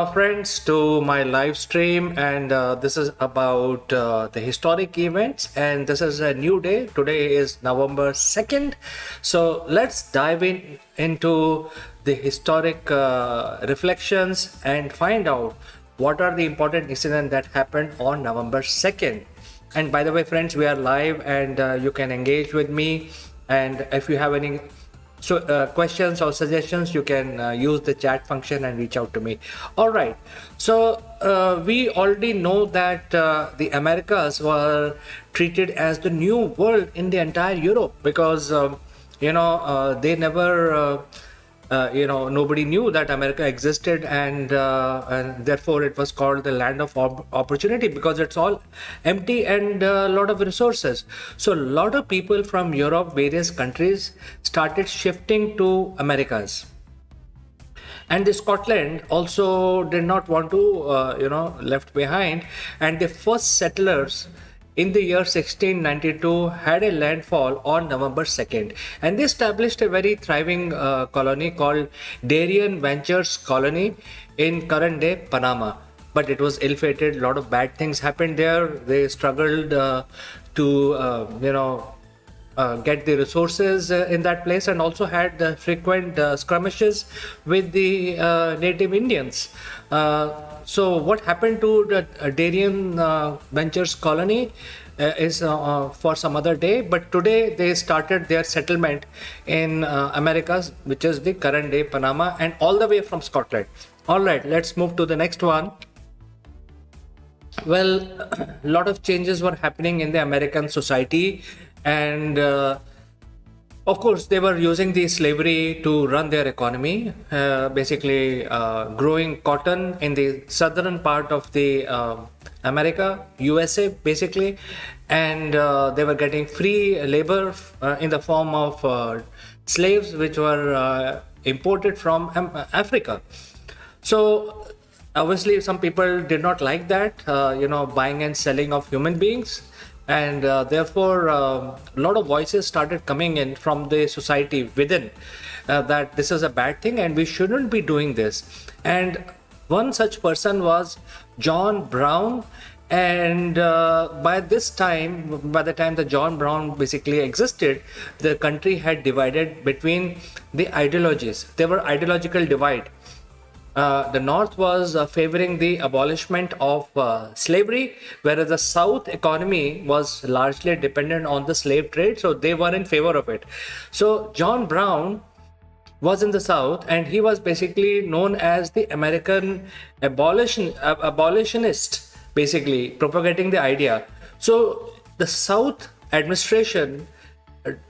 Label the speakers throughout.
Speaker 1: Friends, to my live stream, and this is about the historic events, and this is a new day. Today is November 2nd, so let's dive into the historic reflections and find out what are the important incidents that happened on November 2nd. And by the way, friends, we are live, and you can engage with me, and if you have any questions or suggestions, you can use the chat function and reach out to me. All right, so we already know that the Americas were treated as the new world in the entire Europe because they never nobody knew that America existed, and therefore it was called the land of opportunity because it's all empty and a lot of resources. So a lot of people from Europe, various countries, started shifting to Americas. And the Scotland also did not want to left behind, and the first settlers in the year 1692 had a landfall on November 2nd, and they established a very thriving colony called Darien Ventures Colony in current day Panama. But it was ill-fated. A lot of bad things happened there. They struggled to get the resources in that place, and also had frequent skirmishes with the native Indians. So what happened to the Darien Ventures colony is for some other day, but today they started their settlement in Americas, which is the current day Panama, and all the way from Scotland. All right, let's move to the next one. Well, a lot of changes were happening in the American society, and of course, they were using the slavery to run their economy, basically growing cotton in the southern part of the America, USA, basically, and they were getting free labor in the form of slaves, which were imported from Africa. So obviously, some people did not like that, buying and selling of human beings. And therefore, a lot of voices started coming in from the society within that this is a bad thing and we shouldn't be doing this. And one such person was John Brown. And by the time the John Brown basically existed, the country had divided between the ideologies. There were ideological divide. The North was favoring the abolishment of slavery, whereas the South economy was largely dependent on the slave trade, so they were in favor of it. So John Brown was in the South, and he was basically known as the American abolitionist, basically propagating the idea. So the South administration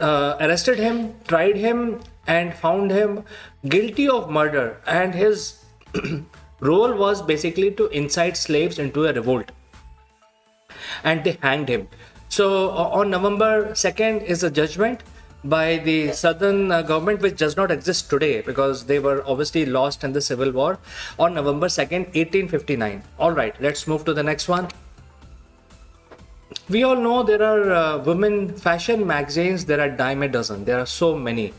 Speaker 1: arrested him, tried him, and found him guilty of murder, and his role was basically to incite slaves into a revolt, and they hanged him. So on November 2nd is a judgment by the southern government, which does not exist today because they were obviously lost in the civil war, on November 2nd 1859. All right, let's move to the next one. We all know there are women fashion magazines. There are dime a dozen. There are so many.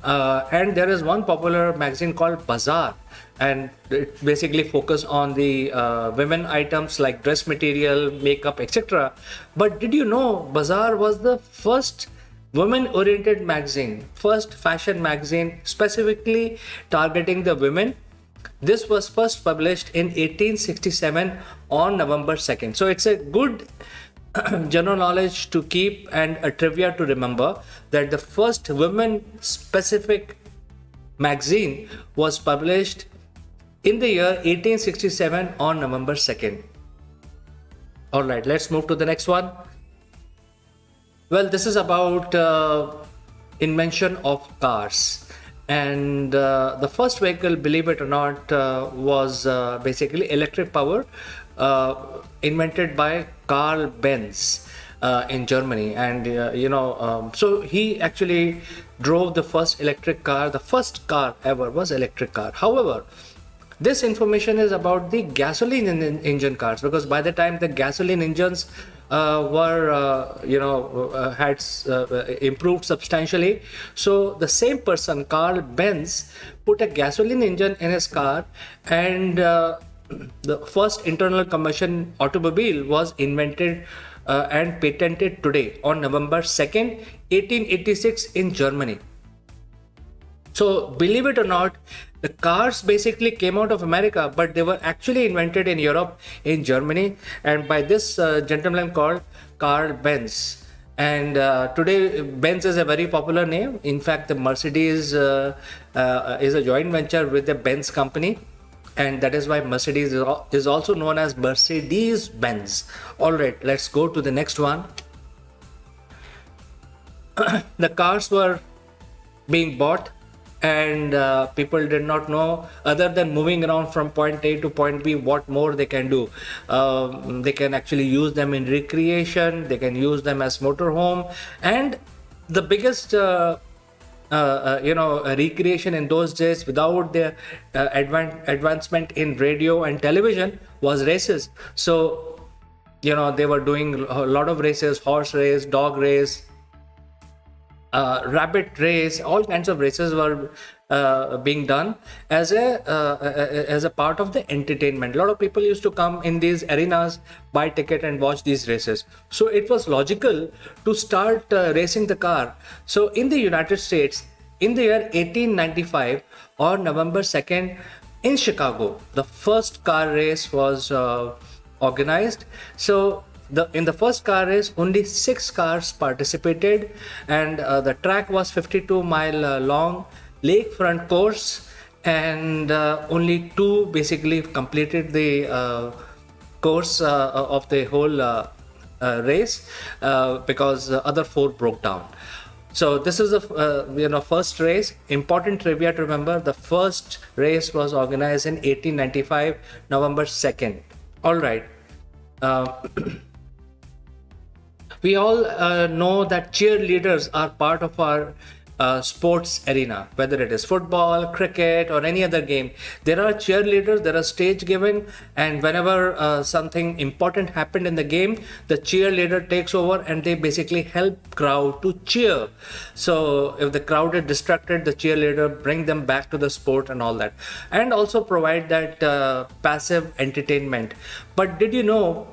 Speaker 1: And there is one popular magazine called Bazaar, and it basically focuses on the women items like dress material, makeup, etc. But did you know Bazaar was the first women-oriented magazine, first fashion magazine specifically targeting the women? This was first published in 1867 on November 2nd. So it's a good general knowledge to keep and a trivia to remember that the first women specific magazine was published in the year 1867 on November 2nd. All right, let's move to the next one. Well, this is about invention of cars. And the first vehicle, believe it or not, was basically electric power, invented by Carl Benz in Germany. And so he actually drove the first electric car. The first car ever was electric car. However, this information is about the gasoline engine cars, because by the time the gasoline engines had improved substantially. So the same person, Carl Benz, put a gasoline engine in his car, and The first internal combustion automobile was invented and patented today on November 2nd, 1886 in Germany. So, believe it or not, the cars basically came out of America, but they were actually invented in Europe, in Germany, and by this gentleman called Carl Benz. And today, Benz is a very popular name. In fact, the Mercedes is a joint venture with the Benz company, and that is why Mercedes is also known as Mercedes Benz. All right, let's go to the next one. The cars were being bought, and people did not know, other than moving around from point A to point B, what more they can do. They can actually use them in recreation, they can use them as motorhome, and the biggest recreation in those days, without the advancement in radio and television, was races. So they were doing a lot of races: horse race, dog race, rabbit race. All kinds of races were being done as a part of the entertainment. A lot of people used to come in these arenas, buy ticket and watch these races. So it was logical to start racing the car. So in the United States, in the year 1895, on November 2nd, in Chicago, the first car race was organized. So in the first car race, only 6 cars participated, and the track was 52-mile long lakefront course, and only 2 basically completed the course of the whole race because the other 4 broke down. So this is the first race. Important trivia to remember: the first race was organized in 1895, November 2nd. All right. We all know that cheerleaders are part of our sports arena, whether it is football, cricket, or any other game. There are cheerleaders, there are stage given, and whenever something important happened in the game, the cheerleader takes over and they basically help crowd to cheer. So if the crowd is distracted, the cheerleader bring them back to the sport and all that, and also provide that passive entertainment. But did you know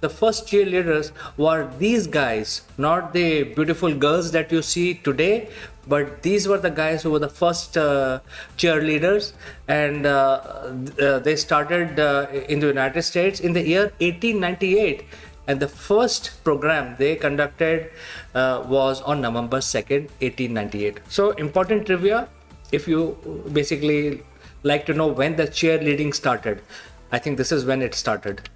Speaker 1: the first cheerleaders were these guys, not the beautiful girls that you see today, but these were the guys who were the first cheerleaders, and they started in the United States in the year 1898, and the first program they conducted was on November 2nd, 1898. So important trivia, if you basically like to know when the cheerleading started. I think this is when it started.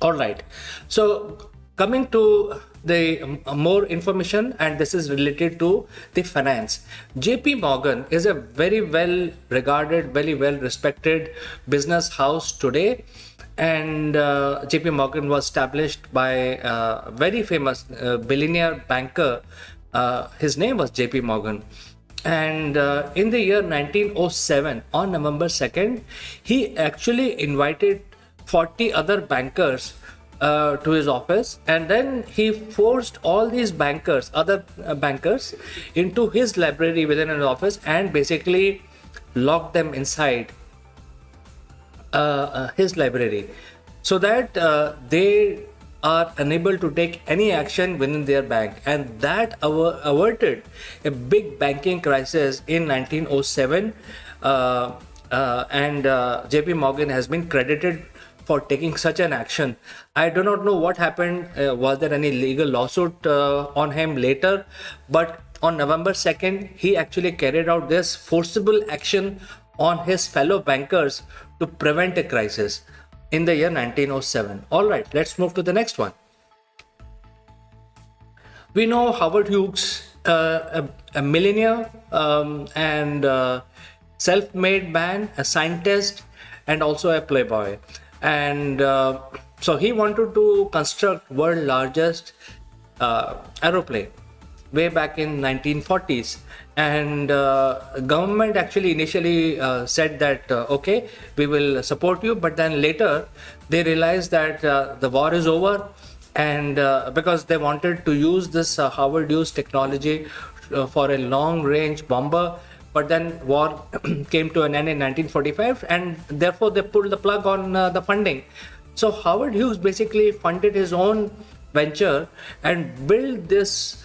Speaker 1: All right, so coming to the more information, and this is related to the finance. JP Morgan is a very well regarded, very well respected business house today, and JP Morgan was established by a very famous billionaire banker. His name was JP Morgan. And in the year 1907, on November 2nd, he actually invited 40 other bankers to his office, and then he forced all these other bankers, into his library within his office, and basically locked them inside his library, so that they are unable to take any action within their bank, and that averted a big banking crisis in 1907. And JP Morgan has been credited for taking such an action. I do not know what happened. Was there any legal lawsuit on him later? But on November 2nd, he actually carried out this forcible action on his fellow bankers to prevent a crisis in the year 1907. All right, let's move to the next one. We know Howard Hughes, a millionaire and self-made man, a scientist, and also a playboy. And so he wanted to construct world's largest aeroplane way back in 1940s, and government actually initially said that okay, we will support you, but then later they realized that the war is over, and because they wanted to use this Howard Hughes technology for a long range bomber, but then war came to an end in 1945, and therefore they pulled the plug on the funding. So Howard Hughes basically funded his own venture and built this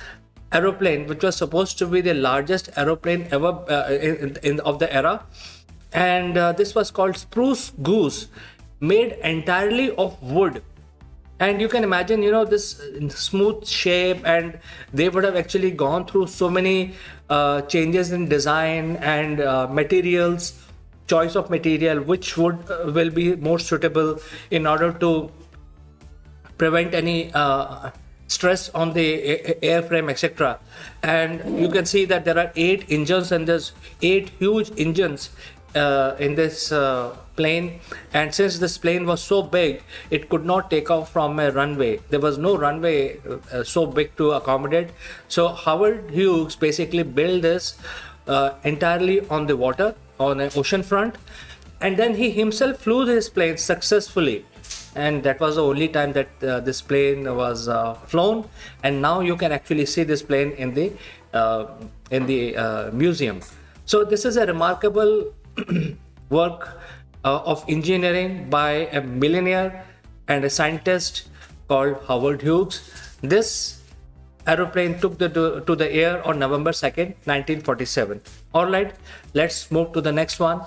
Speaker 1: aeroplane, which was supposed to be the largest aeroplane ever of the era, and this was called Spruce Goose, made entirely of wood. And you can imagine, this smooth shape, and they would have actually gone through so many changes in design and materials, choice of material, which will be more suitable in order to prevent any stress on the airframe, etc. And you can see that there are 8 engines, and there's 8 huge engines in this plane. And since this plane was so big, it could not take off from a runway. There was no runway so big to accommodate. So Howard Hughes basically built this entirely on the water, on an ocean front, and then he himself flew this plane successfully. And that was the only time that this plane was flown. And now you can actually see this plane in the museum. So this is a remarkable work of engineering by a millionaire and a scientist called Howard Hughes. This aeroplane took to the air on November 2nd, 1947. All right, let's move to the next one.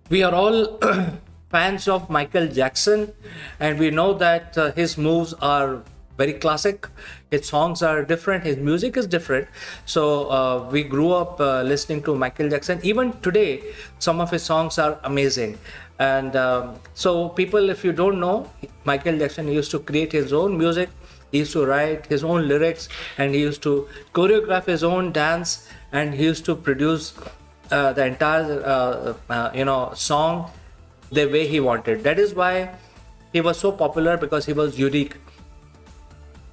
Speaker 1: We are all fans of Michael Jackson, and we know that his moves are very classic. His songs are different, his music is different. So we grew up listening to Michael Jackson. Even today, some of his songs are amazing. And so people, if you don't know, Michael Jackson used to create his own music, he used to write his own lyrics, and he used to choreograph his own dance, and he used to produce the entire song the way he wanted. That is why he was so popular, because he was unique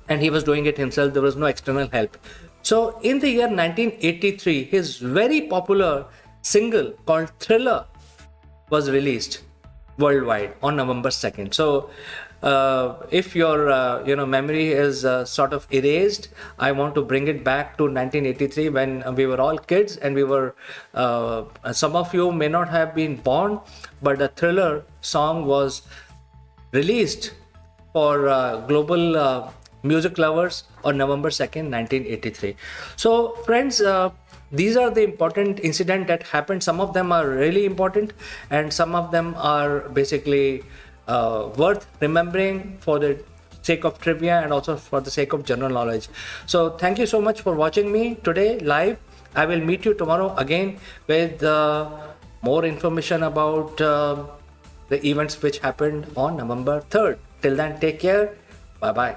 Speaker 1: and he was doing it himself. There was no external help. So in the year 1983, his very popular single called Thriller was released worldwide on November 2nd. So if your memory is sort of erased, I want to bring it back to 1983, when we were all kids, and we were some of you may not have been born, but the Thriller song was released for global music lovers on November 2nd, 1983. So friends, these are the important incidents that happened. Some of them are really important, and some of them are basically worth remembering for the sake of trivia and also for the sake of general knowledge. So thank you so much for watching me today live. I will meet you tomorrow again with more information about the events which happened on November 3rd. Till then, take care. Bye bye.